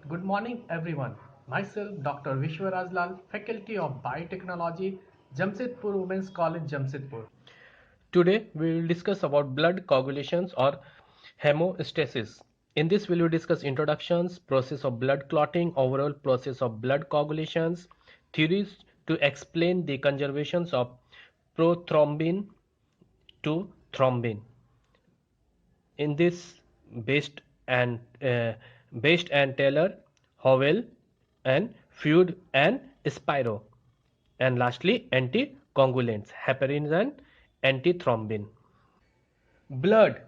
Good morning, everyone. Myself, Dr. Vishwa Rajlal, Faculty of Biotechnology, Jamshedpur Women's College, Jamshedpur. Today, we will discuss about blood coagulations or hemostasis. In this, we will discuss introductions, process of blood clotting, overall process of blood coagulations, theories to explain the conservations of prothrombin to thrombin. In this, Best and Best and Taylor, Howell and Feud and Spiro, and lastly anticoagulants, heparin and antithrombin. Blood,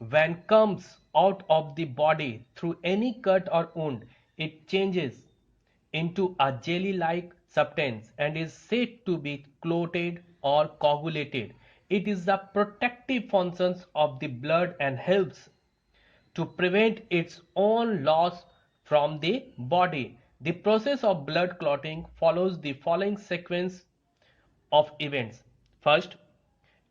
when comes out of the body through any cut or wound, it changes into a jelly-like substance and is said to be clotted or coagulated. It is the protective functions of the blood and helps to prevent its own loss from the body. The process of blood clotting follows the following sequence of events. First,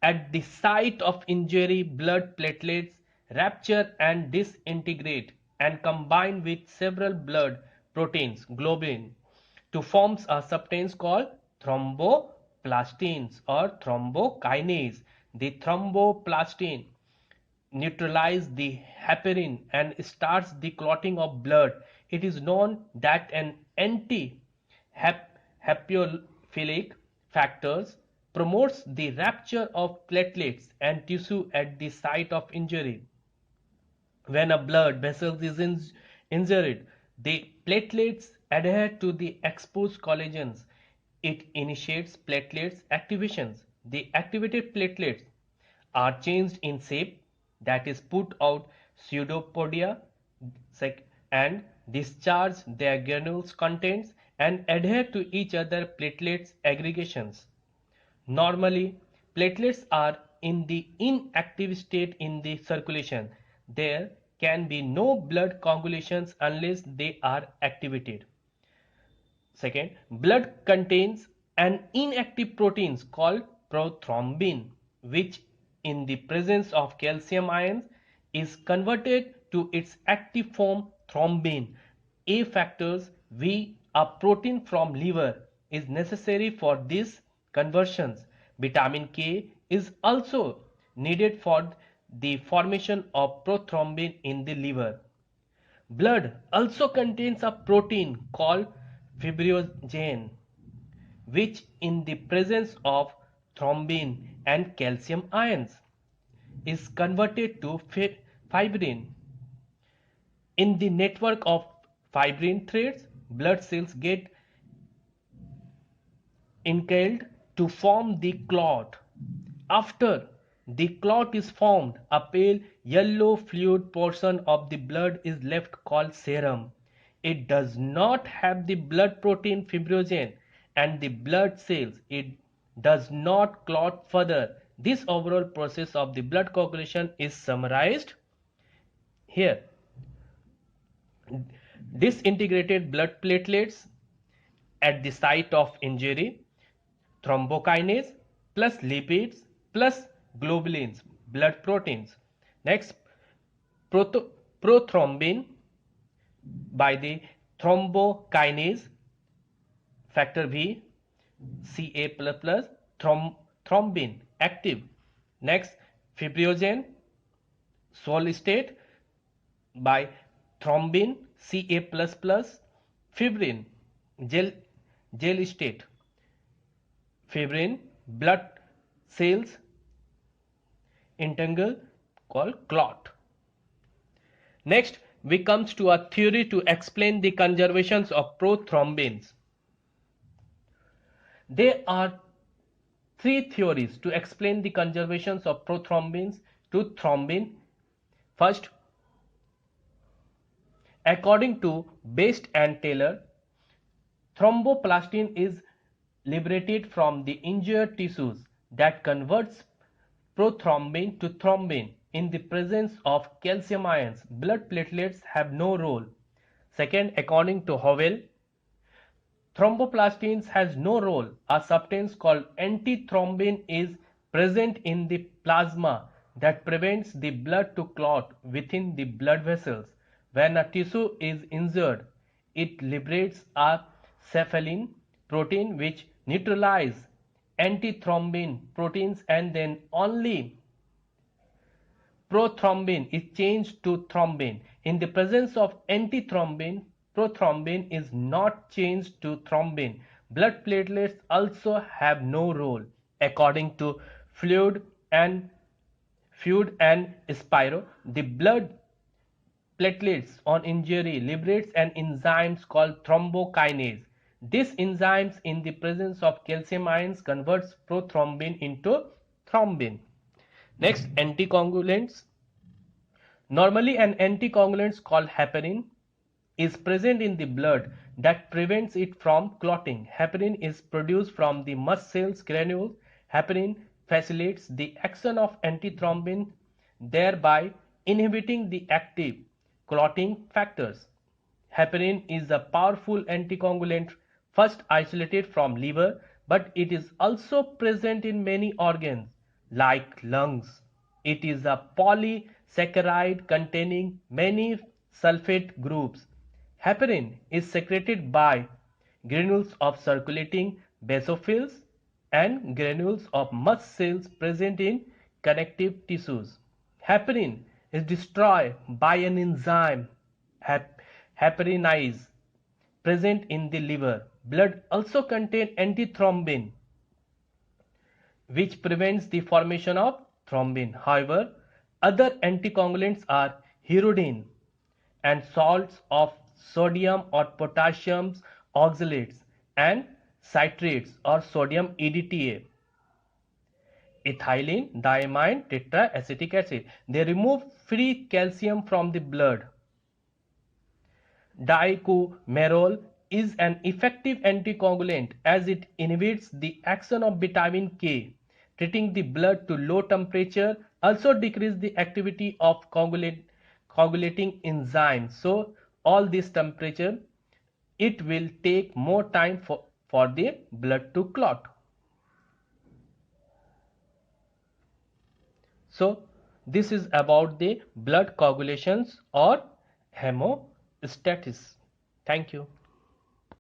at the site of injury, blood platelets rupture and disintegrate and combine with several blood proteins, globulin, to form a substance called thromboplastins or thrombokinase. The thromboplastin neutralize the heparin and starts the clotting of blood. It is known that an anti-hepatophilic factors promotes the rupture of platelets and tissue at the site of injury. When a blood vessel is injured, the platelets adhere to the exposed collagens. It initiates platelets activations. The activated platelets are changed in shape, that is put out pseudopodia and discharge their granules contents and adhere to each other platelets aggregations. Normally, platelets are in the inactive state in the circulation. There can be no blood coagulations unless they are activated. Second, blood contains an inactive protein called prothrombin, which in the presence of calcium ions is converted to its active form thrombin. A factors V, a protein from liver, is necessary for these conversions. Vitamin K is also needed for the formation of prothrombin in the liver. Blood also contains a protein called fibrinogen, which in the presence of thrombin and calcium ions is converted to fibrin. In the network of fibrin threads, blood cells get encased to form the clot. After the clot is formed, a pale yellow fluid portion of the blood is left called serum. It does not have the blood protein fibrinogen and the blood cells. It does not clot further. This overall process of the blood coagulation is summarized here. Disintegrated blood platelets at the site of injury, thrombokinase plus lipids plus globulins, blood proteins. Next, prothrombin by the thrombokinase factor V, Ca++, thrombin active. Next, fibrinogen sol state by thrombin Ca++, fibrin gel state. Fibrin blood cells entangle called clot. Next, we comes to a theory to explain the conservations of prothrombins. There are three theories to explain the conservations of prothrombins to thrombin. First, according to Best and Taylor, thromboplastin is liberated from the injured tissues that converts prothrombin to thrombin. In the presence of calcium ions, blood platelets have no role. Second, according to Howell, thromboplastin has no role. A substance called antithrombin is present in the plasma that prevents the blood to clot within the blood vessels. When a tissue is injured, it liberates a cephalin protein which neutralizes antithrombin proteins, and then only prothrombin is changed to thrombin. In the presence of antithrombin, prothrombin is not changed to thrombin. Blood platelets also have no role. According to Fluid and Spiro, the blood platelets on injury liberates an enzyme called thrombokinase. This enzyme in the presence of calcium ions converts prothrombin into thrombin. Next, anticoagulants. Normally, an anticoagulant called heparin is present in the blood that prevents it from clotting. Heparin is produced from the mast cells granules. Heparin facilitates the action of antithrombin, thereby inhibiting the active clotting factors. Heparin is a powerful anticoagulant first isolated from liver, but it is also present in many organs like lungs. It is a polysaccharide containing many sulfate groups. Heparin is secreted by granules of circulating basophils and granules of mast cells present in connective tissues. Heparin is destroyed by an enzyme, heparinase, present in the liver. Blood also contains antithrombin, which prevents the formation of thrombin. However, other anticoagulants are hirudin and salts of sodium or potassium oxalates and citrates or sodium EDTA, ethylene diamine tetraacetic acid. They remove free calcium from the blood. Dicumarol is an effective anticoagulant as it inhibits the action of vitamin K. Treating the blood to low temperature also decreases the activity of coagulating enzymes. So all this temperature, it will take more time for the blood to clot. So this is about the blood coagulations or hemostasis. Thank you.